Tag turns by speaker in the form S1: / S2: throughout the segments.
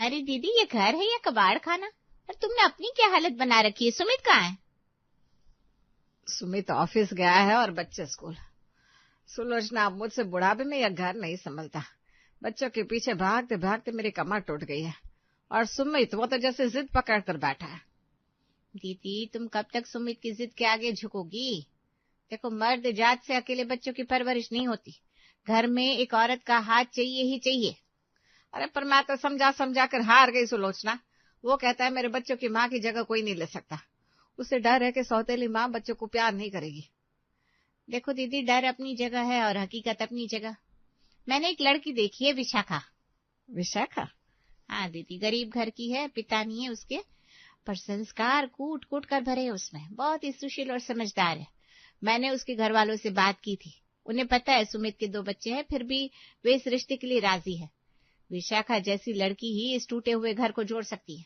S1: अरे दीदी, ये घर है या कबाड़ खाना? और तुमने अपनी क्या हालत बना रखी है? सुमित कहाँ है?
S2: सुमित ऑफिस गया है और बच्चे स्कूल। सुलोचना, अब मुझसे बुढ़ापे में यह घर नहीं संभलता। बच्चों के पीछे भागते भागते मेरी कमर टूट गई है और सुमित वो तो जैसे जिद पकड़ कर बैठा है।
S1: दीदी, तुम कब तक सुमित की जिद के आगे झुकोगी? देखो, मर्द जात से अकेले बच्चों की परवरिश नहीं होती। घर में एक औरत का हाथ चाहिए ही चाहिए।
S2: अरे पर मैं तो समझा समझा कर हार गई सुलोचना। वो कहता है मेरे बच्चों की माँ की जगह कोई नहीं ले सकता। उसे डर है कि सौतेली माँ बच्चों को प्यार नहीं करेगी।
S1: देखो दीदी, डर अपनी जगह है और हकीकत अपनी जगह। मैंने एक लड़की देखी है, विशाखा।
S2: विशाखा?
S1: हाँ दीदी, गरीब घर की है, पिता नहीं है उसके, पर संस्कार कूट कूट कर भरे हैं उसमें। बहुत ही सुशील और समझदार है। मैंने उसके घर वालों से बात की थी। उन्हें पता है सुमित के 2 बच्चे हैं, फिर भी वे इस रिश्ते के लिए राजी है। विशाखा जैसी लड़की ही इस टूटे हुए घर को जोड़ सकती है।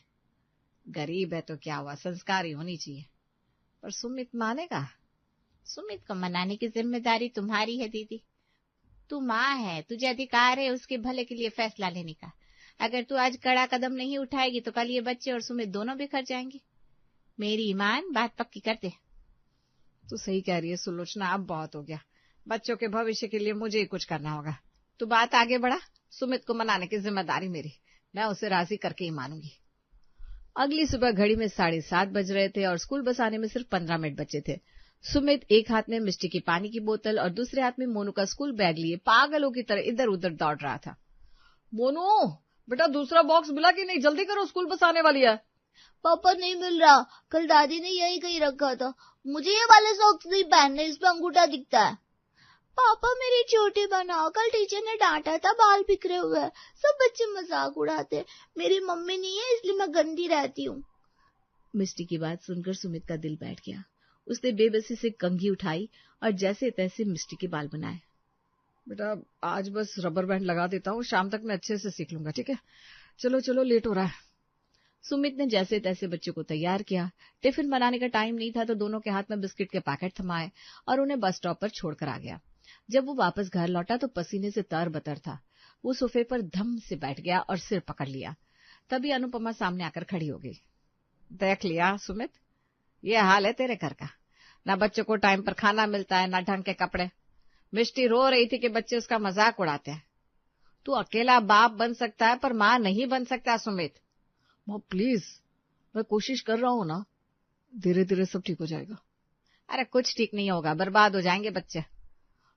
S2: गरीब है तो क्या हुआ, संस्कारी होनी चाहिए। पर सुमित मानेगा?
S1: सुमित को मनाने की जिम्मेदारी तुम्हारी है दीदी। तू माँ है, तुझे अधिकार है उसके भले के लिए फैसला लेने का। अगर तू आज कड़ा कदम नहीं उठाएगी तो कल ये बच्चे और सुमित दोनों बिखर जाएंगे। मेरी ईमान, बात पक्की कर दे।
S2: तू सही कह रही है सुलोचना, अब बहुत हो गया। बच्चों के भविष्य के लिए मुझे ही कुछ करना होगा। तू बात आगे बढ़ा। सुमित को मनाने की जिम्मेदारी मेरी। मैं उसे राजी करके ही मानूंगी। अगली सुबह घड़ी में 7:30 बज रहे थे और स्कूल बस आने में सिर्फ 15 मिनट बचे थे। सुमित एक हाथ में मिष्टी की पानी की बोतल और दूसरे हाथ में मोनू का स्कूल बैग लिए पागलों की तरह इधर उधर दौड़ रहा था। मोनू बेटा, दूसरा बॉक्स मिला कि नहीं? जल्दी करो, स्कूल बस आने वाली है।
S3: पापा, नहीं मिल रहा। कल दादी ने यही कहीं रखा था। मुझे ये वाले सॉक्स नहीं पहनने, इस पे अंगूठा दिखता है। पापा, मेरी चोटी बनाओ। कल टीचर ने डांटा था, बाल बिखरे हुए हैं। सब बच्चे मजाक उड़ाते। मेरी मम्मी नहीं है इसलिए मैं गंदी रहती हूँ।
S4: मिष्टी की बात सुनकर सुमित का दिल बैठ गया। उसने बेबसी से कंघी उठाई और जैसे तैसे मिष्टी के बाल बनाए।
S2: बेटा, आज बस रबर बैंड लगा देता हूँ, शाम तक मैं अच्छे से सीख लूंगा, ठीक है? चलो चलो, लेट हो रहा है।
S4: सुमित ने जैसे तैसे बच्चों को तैयार किया। टिफिन बनाने का टाइम नहीं था तो दोनों के हाथ में बिस्किट के पैकेट थमाए और उन्हें बस स्टॉप पर छोड़कर आ गया। जब वो वापस घर लौटा तो पसीने से तर-बतर था। वो सोफे पर धम से बैठ गया और सिर पकड़ लिया। तभी अनुपमा सामने आकर खड़ी हो गई।
S2: देख लिया सुमित, ये हाल है तेरे घर का। ना बच्चों को टाइम पर खाना मिलता है, ना ढंग के कपड़े। मिष्टी रो रही थी कि बच्चे उसका मजाक उड़ाते हैं। तू अकेला बाप बन सकता है पर माँ नहीं बन सकता सुमित।
S4: माँ प्लीज, मैं कोशिश कर रहा हूँ ना, धीरे धीरे सब ठीक हो जाएगा।
S2: अरे कुछ ठीक नहीं होगा, बर्बाद हो जाएंगे बच्चे।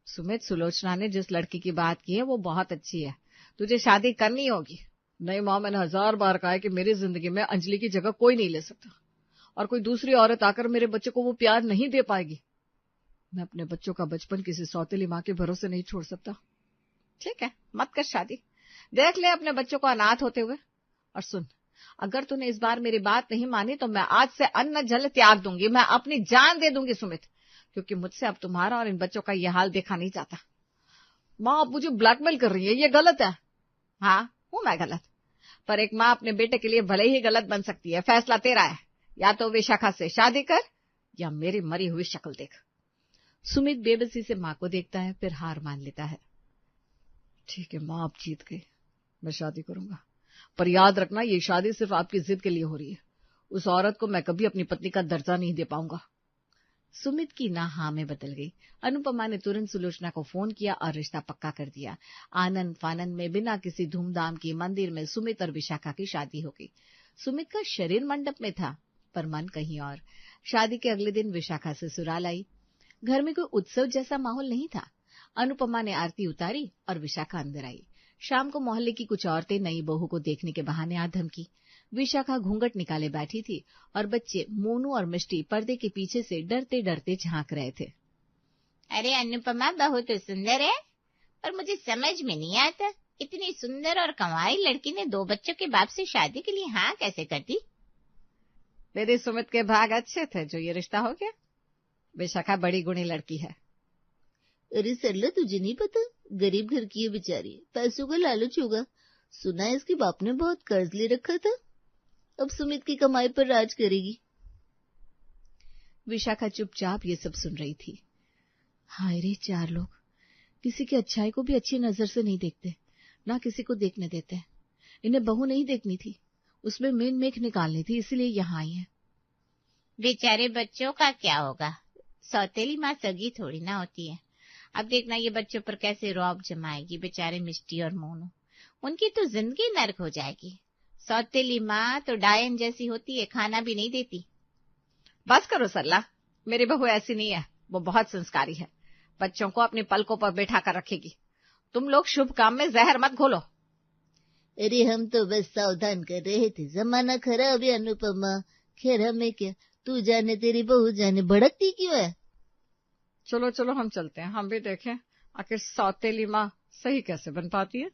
S2: सुमित, सुलोचना ने जिस लड़की की बात की है वो बहुत अच्छी है, तुझे शादी करनी होगी।
S4: नहीं माँ, मैंने 1000 बार कहा है कि मेरी जिंदगी में अंजलि की जगह कोई नहीं ले सकता और कोई दूसरी औरत आकर मेरे बच्चे को वो प्यार नहीं दे पाएगी। मैं अपने बच्चों का बचपन किसी सौतेली माँ के भरोसे नहीं छोड़ सकता।
S2: ठीक है, मत कर शादी, देख ले अपने बच्चों को अनाथ होते हुए। और सुन, अगर तूने इस बार मेरी बात नहीं मानी तो मैं आज से अन्न जल त्याग दूंगी, मैं अपनी जान दे दूंगी सुमित, क्योंकि मुझसे अब तुम्हारा और इन बच्चों का यह हाल देखा नहीं जाता।
S4: माँ, आप मुझे ब्लैकमेल कर रही है, ये गलत है।
S2: हाँ, हूं मैं गलत, पर एक माँ अपने बेटे के लिए भले ही गलत बन सकती है। फैसला तेरा है, या तो विशाखा से शादी कर या मेरी मरी हुई शक्ल देख।
S4: सुमित बेबसी से माँ को देखता है, फिर हार मान लेता है।
S2: ठीक है माँ, आप जीत गई, मैं शादी करूंगा, पर याद रखना ये शादी सिर्फ आपकी जिद के लिए हो रही है। उस औरत को मैं कभी अपनी पत्नी का दर्जा नहीं दे पाऊंगा।
S4: सुमित की ना हाँ में बदल गई। अनुपमा ने तुरंत सुलोचना को फोन किया और रिश्ता पक्का कर दिया। आनंद फानंद में बिना किसी धूमधाम की मंदिर में सुमित और विशाखा की शादी हो गई। सुमित का शरीर मंडप में था पर मन कहीं और। शादी के अगले दिन विशाखा ससुराल आई। घर में कोई उत्सव जैसा माहौल नहीं था। अनुपमा ने आरती उतारी और विशाखा अंदर आई। शाम को मोहल्ले की कुछ औरतें नई बहू को देखने के बहाने आ धमकी। विशाखा घूंघट निकाले बैठी थी और बच्चे मोनू और मिष्टी पर्दे के पीछे से डरते डरते झांक रहे थे।
S1: अरे अनुपमा, बहू तो सुंदर है, पर मुझे समझ में नहीं आता, इतनी सुंदर और कमाई लड़की ने 2 बच्चों के बाप से शादी के लिए हाँ कैसे कर दी?
S2: मेरे सुमित के भाग अच्छे थे जो ये रिश्ता हो गया। विशाखा बड़ी गुणी लड़की है।
S3: अरे सरला, तुझे नहीं पता, गरीब घर की है बेचारी, पैसों का लालच होगा। सुना है इसके बाप ने बहुत कर्ज ले रखा था, अब सुमित की कमाई पर राज करेगी।
S4: विशाखा चुपचाप ये सब सुन रही थी। हाय रे, 4 लोग किसी की अच्छाई को भी अच्छी नजर से नहीं देखते, ना किसी को देखने देते। इन्हें बहू नहीं देखनी थी, उसमें मेन मेख निकालनी थी, इसलिए यहाँ आई है।
S1: बेचारे बच्चों का क्या होगा, सौतेली माँ सगी थोड़ी ना होती है। अब देखना ये बच्चों पर कैसे रौब जमाएगी, बेचारे मिष्टी और मोनू, उनकी तो जिंदगी नर्क हो जाएगी। सौतेली माँ तो डायन जैसी होती है, खाना भी नहीं देती।
S2: बस करो सरला, मेरी बहू ऐसी नहीं है, वो बहुत संस्कारी है, बच्चों को अपनी पलकों पर बैठा कर रखेगी। तुम लोग शुभ काम में जहर मत घोलो।
S3: अरे हम तो बस सावधान कर रहे थे, जमाना खराब है अनुपमा, खैर हमें क्या, तू जाने तेरी बहू जाने, भड़कती क्यों है।
S2: चलो चलो हम चलते हैं, हम भी देखें आखिर सौतेली माँ सही कैसे बन पाती है।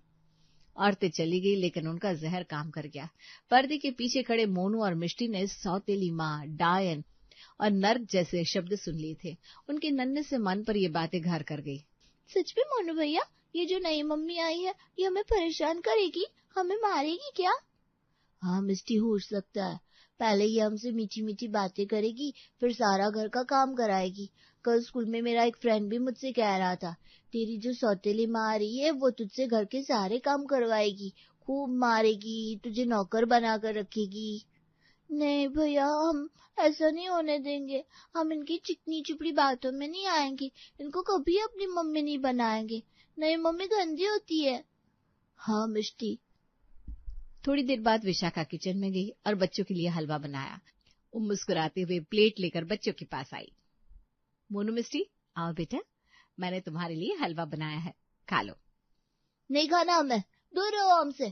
S4: औरतें चली गई, लेकिन उनका जहर काम कर गया। पर्दे के पीछे खड़े मोनू और मिष्टी ने सौतेली माँ, डायन और नर्क जैसे शब्द सुन लिए थे। उनके नन्हे से मन पर ये बातें घर कर गई।
S3: सच में मोनू भैया, ये जो नई मम्मी आई है ये हमें परेशान करेगी, हमें मारेगी क्या। हाँ मिष्टी, हो सकता है, पहले ये हमसे मीठी मीठी बातें करेगी, फिर सारा घर का काम कराएगी। कल स्कूल में मेरा एक फ्रेंड भी मुझसे कह रहा था, तेरी जो सौतेली माँ आ रही है वो तुझसे घर के सारे काम करवाएगी, खूब मारेगी, तुझे नौकर बना कर रखेगी। नहीं भैया, हम ऐसा नहीं होने देंगे, हम इनकी चिकनी चुपड़ी बातों में नहीं आएंगे, इनको कभी अपनी मम्मी नहीं बनाएंगे, नहीं मम्मी गंदी होती है। हाँ मिष्टी।
S4: थोड़ी देर बाद विशाखा किचन में गई और बच्चों के लिए हलवा बनाया। वो मुस्कुराते हुए प्लेट लेकर बच्चों के पास आई। मोनू, मिष्टी, आओ बेटा, मैंने तुम्हारे लिए हलवा बनाया है, खा लो।
S3: नहीं खाना हमें, दूर रहो हमसे।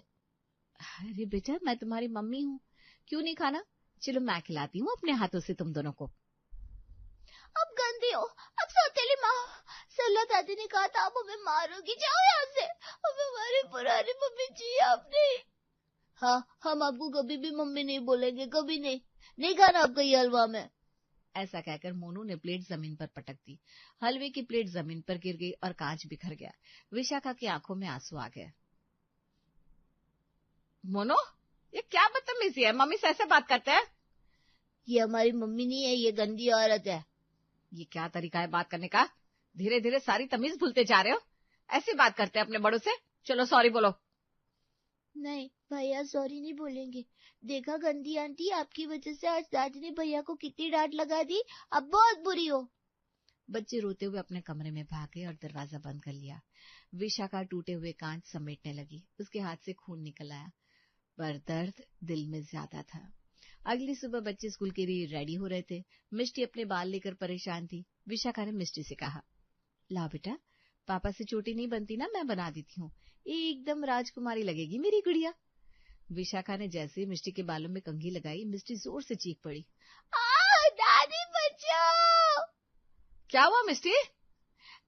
S4: अरे बेटा, मैं तुम्हारी मम्मी हूँ, क्यों नहीं खाना? चलो मैं खिलाती हूँ अपने हाथों से तुम दोनों को।
S3: अब गंदी हो, अब सौतेली माँ, सरला दादी ने कहा था आप हमें मारोगी, जाओ यहाँ से, अब हमारी पुरानी मम्मी जी आपने। हाँ, हम आपको कभी भी मम्मी नहीं बोलेंगे, कभी नहीं, नहीं खाना आपका ये हलवा में।
S4: ऐसा कहकर मोनू ने प्लेट जमीन पर पटक दी। हलवे की प्लेट जमीन पर गिर गई और कांच बिखर गया। विशाखा की आंखों में आंसू आ गए।
S2: मोनू, ये क्या बदतमीजी है, मम्मी से ऐसे बात करते हैं?
S3: ये हमारी मम्मी नहीं है, ये गंदी औरत है।
S2: ये क्या तरीका है बात करने का? धीरे धीरे सारी तमीज भूलते जा रहे हो, ऐसी बात करते हैं अपने बड़ों से। चलो सॉरी बोलो।
S3: नहीं भैया, सॉरी नहीं बोलेंगे, देखा गंदी आंटी, आपकी वजह से आज दादी ने भैया को कितनी डांट लगा दी, अब बहुत बुरी हो।
S4: बच्चे रोते हुए अपने कमरे में भाग गए और दरवाजा बंद कर लिया। विशाखा टूटे हुए कांच समेटने लगी। उसके हाथ से खून निकल आया, पर दर्द दिल में ज्यादा था। अगली सुबह बच्चे स्कूल के लिए रेडी हो रहे थे। मिष्टी अपने बाल लेकर परेशान थी। विशाखा ने मिष्टी से कहा, ला बेटा, पापा से चोटी नहीं बनती ना, मैं बना देती हूँ, एकदम राजकुमारी लगेगी मेरी गुड़िया। विशाखा ने जैसे मिष्टी के बालों में कंघी लगाई, मिष्टी जोर से चीख पड़ी,
S3: दादी बचाओ।
S2: क्या हुआ मिष्टी?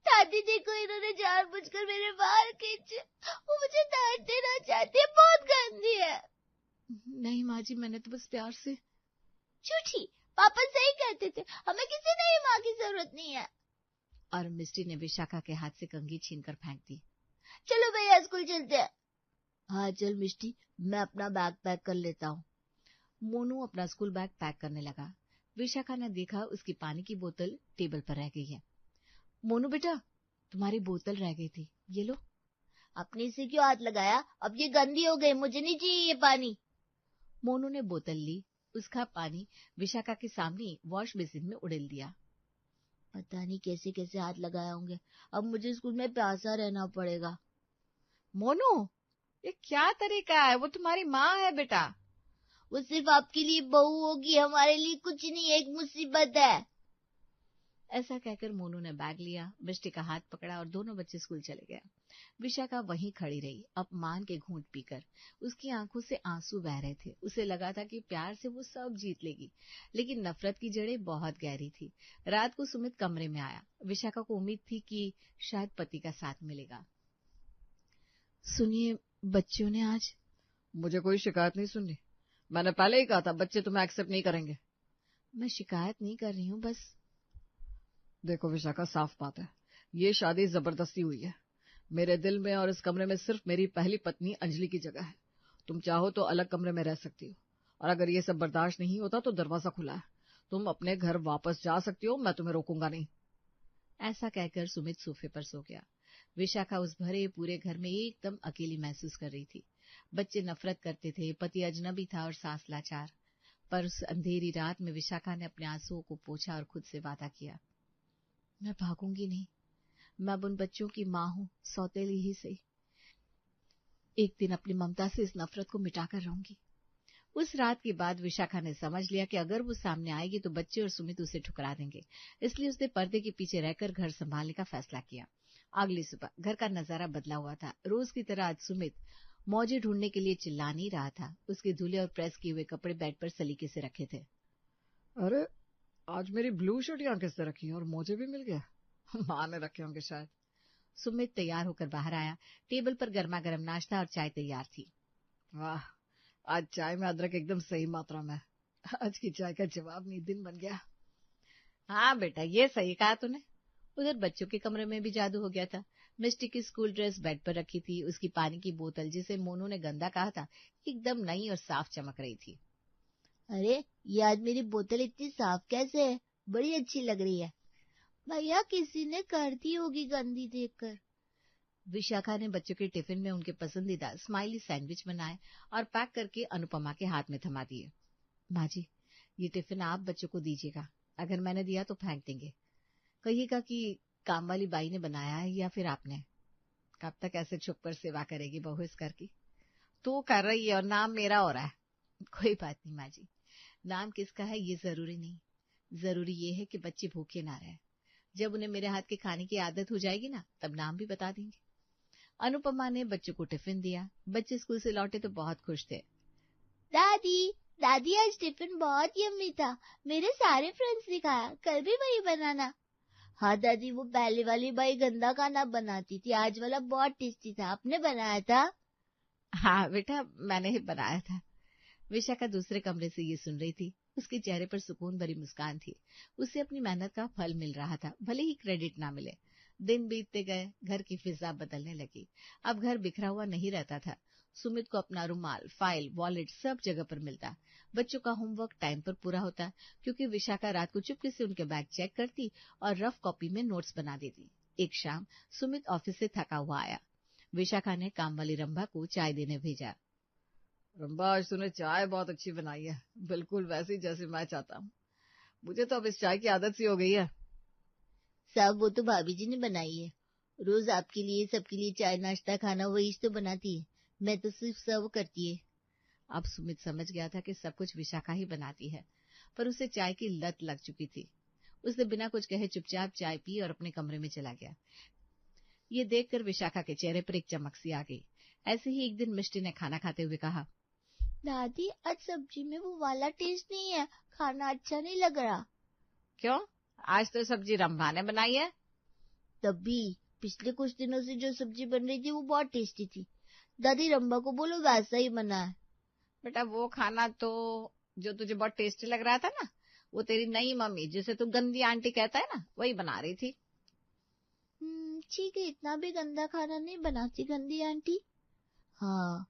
S3: दादी देखो, इन्होंने जानबूझकर मेरे बाल खींचे, वो मुझे डांट देना चाहती है, बहुत गंदी है।
S4: नहीं माँ जी, मैंने तो बस प्यार से।
S3: झूठी, पापा सही कहते थे, हमें किसी नई माँ की जरूरत नहीं है।
S4: और मिष्टी ने विशाखा के हाथ से कंघी छीनकर फेंक दी।
S3: चलो भैया स्कूल चलते हैं। हाँ चल मिष्टी, मैं अपना बैग पैक कर लेता हूँ।
S4: मोनू अपना स्कूल बैग पैक करने लगा। विशाखा ने देखा उसकी पानी की बोतल टेबल पर रह गई है। मोनू बेटा, तुम्हारी बोतल रह गई थी, ये लो।
S3: अपने से क्यों हाथ लगाया, अब ये गंदी हो गई, मुझे नहीं चाहिए ये पानी।
S4: मोनू ने बोतल ली, उसका पानी विशाखा के सामने वॉश बेसिन में उड़ेल दिया।
S3: पता नहीं कैसे कैसे हाथ लगाए होंगे, अब मुझे स्कूल में प्यासा रहना पड़ेगा।
S2: मोनू, ये क्या तरीका है, वो तुम्हारी माँ है बेटा।
S3: वो सिर्फ आपके लिए बहू होगी, हमारे लिए कुछ नहीं, एक मुसीबत है।
S4: ऐसा कहकर मोनू ने बैग लिया, मिष्टी का हाथ पकड़ा और दोनों बच्चे स्कूल चले गए। विशाखा वहीं खड़ी रही, अपमान के घूंट पीकर। उसकी आंखों से आंसू बह रहे थे। उसे लगा था कि प्यार से वो सब जीत लेगी, लेकिन नफरत की जड़ें बहुत गहरी थी। रात को सुमित कमरे में आया। विशाखा को उम्मीद थी कि शायद पति का साथ मिलेगा। सुनिए, बच्चों ने आज।
S2: मुझे कोई शिकायत नहीं सुननी, मैंने पहले ही कहा था बच्चे तुम्हें एक्सेप्ट नहीं करेंगे।
S4: मैं शिकायत नहीं कर रही हूँ, बस।
S2: देखो विशाखा, साफ बात है, ये शादी जबरदस्ती हुई है। मेरे दिल में और इस कमरे में सिर्फ मेरी पहली पत्नी अंजलि की जगह है। तुम चाहो तो अलग कमरे में रह सकती हो, और अगर ये सब बर्दाश्त नहीं होता तो दरवाजा खुला है, तुम अपने घर वापस जा सकती हो, मैं तुम्हें रोकूंगा नहीं।
S4: ऐसा कहकर सुमित सोफे पर सो गया। विशाखा उस भरे पूरे घर में एकदम अकेली महसूस कर रही थी। बच्चे नफरत करते थे, पति अजनबी था और सास लाचार। पर उस अंधेरी रात में विशाखा ने अपने आंसुओं को पोंछा और खुद से वादा किया, मैं भागूंगी नहीं, मैं अब उन बच्चों की माँ हूं, सौतेली ही सही। एक दिन अपनी ममता से इस नफरत को मिटाकर रहूंगी। उस रात के बाद विशाखा ने समझ लिया कि अगर वो सामने आएगी तो बच्चे और सुमित उसे ठुकरा देंगे, इसलिए उसने पर्दे के पीछे रहकर घर संभालने का फैसला किया। अगली सुबह घर का नजारा बदला हुआ था। रोज की तरह आज सुमित मौजे ढूंढने के लिए चिल्ला नहीं रहा था। उसके धुले और प्रेस किए हुए कपड़े बेड पर सलीके से रखे थे।
S2: अरे आज मेरी ब्लू शर्ट यहाँ किसने रखी है और मोजे भी मिल गया? माँ ने रखे होंगे शायद।
S4: सुमित तैयार होकर बाहर आया। टेबल पर गर्मा गर्म नाश्ता और चाय तैयार थी।
S2: वाह, आज चाय में अदरक एकदम सही मात्रा में। आज की चाय का जवाब नहीं, दिन बन गया।
S4: हाँ बेटा, ये सही कहा तूने। उधर बच्चों के कमरे में भी जादू हो गया था। मिस्टी की स्कूल ड्रेस बेड पर रखी थी। उसकी पानी की बोतल, जिसे मोनू ने गंदा कहा था, एकदम नई और साफ चमक रही थी।
S3: अरे ये आज मेरी बोतल इतनी साफ कैसे है? बड़ी अच्छी लग रही है। भैया किसी ने कर दी होगी गंदी देखकर।
S4: विशाखा ने बच्चों के टिफिन में उनके पसंदीदा स्माइली सैंडविच बनाए और पैक करके अनुपमा के हाथ में थमा दिए। माँ जी, ये टिफिन आप बच्चों को दीजिएगा। अगर मैंने दिया तो फेंक देंगे। कहिएगा कि काम वाली बाई ने बनाया है या फिर आपने। कब तक ऐसे छुपकर सेवा करेगी बहू इस घर की?
S2: तू कर रही है और नाम मेरा हो रहा है।
S4: कोई बात नहीं माँ जी, नाम किसका है ये जरूरी नहीं। जरूरी ये है कि बच्चे भूखे ना रहे। जब उन्हें मेरे हाथ के खाने की आदत हो जाएगी ना, तब नाम भी बता देंगे। अनुपमा ने बच्चों को टिफिन दिया। बच्चे स्कूल से लौटे तो बहुत खुश थे।
S3: दादी दादी आज टिफिन बहुत यम्मी था। मेरे सारे फ्रेंड्स ने खाया, कल भी वही बनाना। हाँ दादी, वो पहले वाली बाई गंदा खाना बनाती थी, आज वाला बहुत टेस्टी था। आपने बनाया था?
S4: हाँ बेटा, मैंने ही बनाया था। विशाखा दूसरे कमरे से ये सुन रही थी। उसके चेहरे पर सुकून भरी मुस्कान थी। उसे अपनी मेहनत का फल मिल रहा था, भले ही क्रेडिट ना मिले। दिन बीतते गए, घर की फिजा बदलने लगी। अब घर बिखरा हुआ नहीं रहता था। सुमित को अपना रुमाल, फाइल, वॉलेट सब जगह पर मिलता। बच्चों का होमवर्क टाइम पर पूरा होता, क्योंकि विशाखा रात को चुपके से उनके बैग चेक करती और रफ कॉपी में नोट्स बना देती। एक शाम सुमित ऑफिस से थका हुआ आया। विशाखा ने काम वाली रंभा को चाय देने भेजा।
S2: रंभा, आज तूने चाय बहुत अच्छी बनाई है, बिल्कुल वैसी जैसी मैं चाहता हूँ। मुझे तो अब इस चाय की आदत सी हो गई है।
S3: सब वो तो भाभी जी ने बनाई है। रोज आपके लिए, सबके लिए चाय नाश्ता खाना वही तो बनाती है। मैं तो सिर्फ सर्व करती है।
S4: अब सुमित समझ गया था कि सब कुछ विशाखा ही बनाती है, पर उसे चाय की लत लग चुकी थी। उसने बिना कुछ कहे चुपचाप चाय पी और अपने कमरे में चला गया। ये देखकर विशाखा के चेहरे पर एक चमक सी आ गई। ऐसे ही एक दिन मिष्टी ने खाना खाते हुए कहा,
S3: दादी आज सब्जी में वो वाला टेस्ट नहीं है, खाना अच्छा नहीं लग रहा।
S2: क्यों? आज तो सब्जी रंभा ने बनाई है।
S3: तभी पिछले कुछ दिनों से जो सब्जी बन रही थी वो बहुत टेस्टी थी। दादी रंभा को बोलो वैसा ही बना है।
S2: बेटा वो खाना तो जो तुझे बहुत टेस्टी लग रहा था ना, वो तेरी नई मम्मी, जिसे तू गंदी आंटी कहता है ना, वही बना रही थी।
S3: ठीक है, इतना भी गंदा खाना नहीं बनाती गंदी आंटी। हाँ।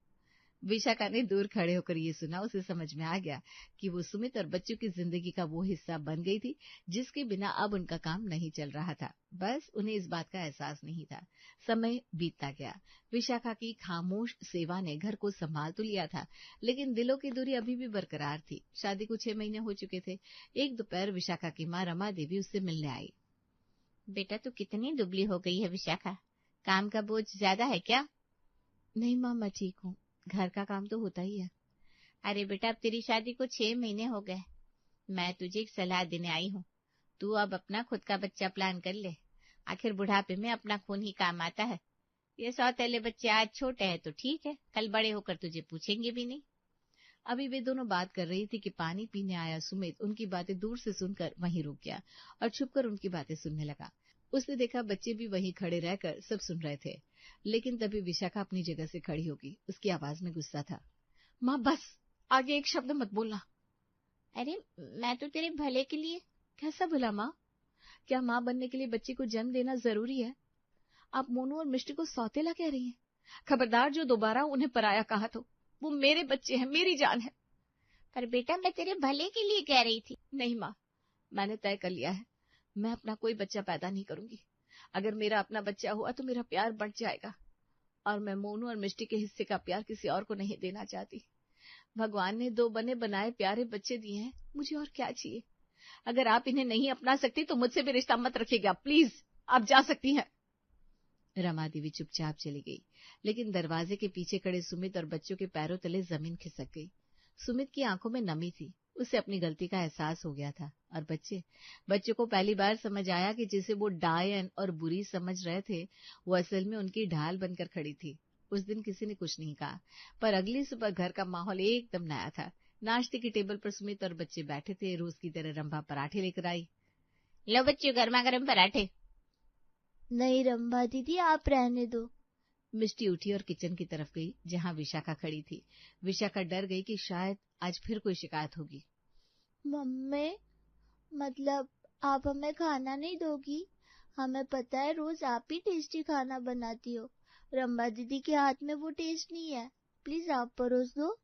S4: विशाखा ने दूर खड़े होकर ये सुना। उसे समझ में आ गया कि वो सुमित और बच्चों की जिंदगी का वो हिस्सा बन गई थी जिसके बिना अब उनका काम नहीं चल रहा था। बस उन्हें इस बात का एहसास नहीं था। समय बीतता गया। विशाखा की खामोश सेवा ने घर को संभाल तो लिया था, लेकिन दिलों की दूरी अभी भी बरकरार थी। शादी को 6 महीने हो चुके थे। एक दोपहर विशाखा की माँ रमा देवी उससे मिलने आई।
S1: बेटा तू कितनी दुबली हो गई है विशाखा, काम का बोझ ज्यादा है क्या?
S4: नहीं माँ, मैं ठीक हूँ, घर का काम तो होता ही है।
S1: अरे बेटा, अब तेरी शादी को 6 महीने हो गए। मैं तुझे एक सलाह देने आई हूँ। तू अब अपना खुद का बच्चा प्लान कर ले। आखिर बुढ़ापे में अपना खून ही काम आता है। ये सौतेले बच्चे आज छोटे हैं तो ठीक है, कल बड़े होकर तुझे पूछेंगे भी नहीं।
S4: अभी वे दोनों बात कर रही थी कि पानी पीने आया सुमित उनकी बातें दूर से सुनकर वहीं रुक गया और छुपकर उनकी बातें सुनने लगा। उसने देखा बच्चे भी वहीं खड़े रहकर सब सुन रहे थे, लेकिन तभी विशाखा अपनी जगह से खड़ी होगी। उसकी आवाज में गुस्सा था।
S2: माँ बस, आगे एक शब्द मत बोलना।
S1: अरे मैं तो तेरे भले के लिए।
S4: कैसा भला माँ? क्या माँ बनने के लिए बच्चे को जन्म देना जरूरी है? आप मोनू और मिष्टी को सौतेला कह रही हैं?
S2: खबरदार जो दोबारा उन्हें पराया कहा तो। वो मेरे बच्चे हैं, मेरी जान है।
S1: पर बेटा मैं तेरे भले के लिए कह रही थी।
S4: नहीं माँ, मैंने तय कर लिया है, मैं अपना कोई बच्चा पैदा नहीं करूंगी। अगर मेरा अपना बच्चा हुआ तो मेरा प्यार बढ़ जाएगा। और मैं मोनू और मिष्टी के हिस्से का प्यार किसी और को नहीं देना चाहती। भगवान ने 2 बने बनाए प्यारे बच्चे दिए हैं, मुझे और क्या चाहिए। अगर आप इन्हें नहीं अपना सकती तो मुझसे भी रिश्ता मत रखिएगा, प्लीज, आप जा सकती हैं। रमा देवी चुपचाप चली गई, लेकिन दरवाजे के पीछे खड़े सुमित और बच्चों के पैरों तले जमीन खिसक गई। सुमित की आंखों में नमी थी, उसे अपनी गलती का एहसास हो गया था। और बच्चों को पहली बार समझ आया कि जिसे वो डायन और बुरी समझ रहे थे, वो असल में उनकी ढाल बनकर खड़ी थी। उस दिन किसी ने कुछ नहीं कहा, पर अगली सुबह घर का माहौल एकदम नया था। नाश्ते की टेबल पर सुमित और बच्चे बैठे थे। रोज की तरह रंभा पराठे लेकर आई।
S1: लो बच्चों, गर्मा गर्म पराठे।
S3: नहीं रंभा दीदी, आप रहने दो।
S4: मिष्टी उठी और किचन की तरफ गई, जहां विशाखा खड़ी थी। विशाखा डर गई कि शायद आज फिर कोई शिकायत होगी।
S3: मम्मी, मतलब आप हमें खाना नहीं दोगी? हमें पता है रोज आप ही टेस्टी खाना बनाती हो, रंभा दीदी के हाथ में वो टेस्ट नहीं है, प्लीज आप परोस दो।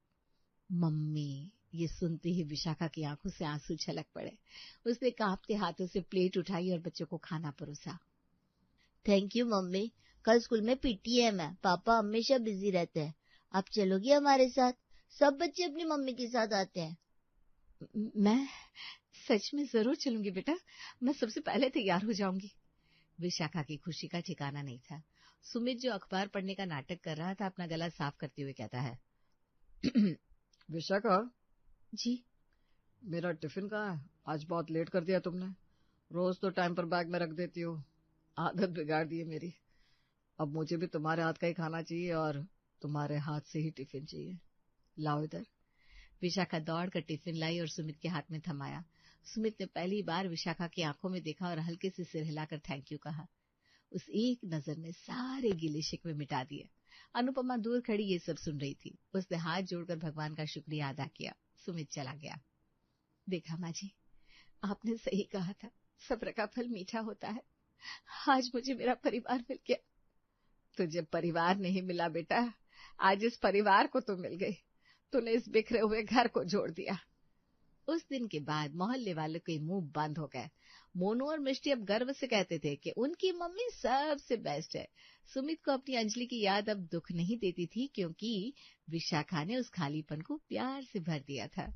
S4: मम्मी, ये सुनते ही विशाखा की आंखों से आंसू छलक पड़े। उसने कांपते हाथों से प्लेट उठाई और बच्चों को खाना परोसा।
S3: थैंक यू मम्मी, कल स्कूल में पीटीएम है, पापा हमेशा बिजी रहते हैं, आप चलोगी हमारे साथ? सब बच्चे अपनी मम्मी के साथ आते हैं।
S4: मैं सच में जरूर चलूंगी बेटा, मैं सबसे पहले तैयार हो जाऊंगी। विशाखा की खुशी का ठिकाना नहीं था। सुमित जो अखबार पढ़ने का नाटक कर रहा था, अपना गला साफ करते हुए कहता है,
S2: विशाखा
S4: जी।
S2: मेरा टिफिन कहाँ है? आज बहुत लेट कर दिया तुमने। रोज तो टाइम पर बैग में रख देती हो, आदत बिगाड़ दी है मेरी। अब मुझे भी तुम्हारे हाथ का ही खाना चाहिए और तुम्हारे हाथ से ही टिफिन चाहिए। लाओ इधर।
S4: विशाखा दौड़ कर टिफिन लाई और सुमित के हाथ में थमाया। सुमित ने पहली बार विशाखा की आंखों में देखा और हल्के से सिर हिलाकर थैंक यू कहा। उस एक नजर ने सारे गिले शिकवे मिटा दिए। अनुपमा दूर खड़ी ये सब सुन रही थी। उसने हाथ जोड़कर भगवान का शुक्रिया अदा किया। सुमित चला गया। देखा माँ जी, आपने सही कहा था, सब्र का फल मीठा होता है। आज मुझे मेरा परिवार मिल गया।
S2: तुझे परिवार नहीं मिला बेटा, आज इस परिवार को तो मिल गई। तूने इस बिखरे हुए घर को जोड़ दिया।
S4: उस दिन के बाद मोहल्ले वालों के मुंह बंद हो गए। मोनू और मिष्टी अब गर्व से कहते थे कि उनकी मम्मी सबसे बेस्ट है। सुमित को अपनी अंजलि की याद अब दुख नहीं देती थी, क्योंकि विशाखा ने उस खालीपन को प्यार से भर दिया था।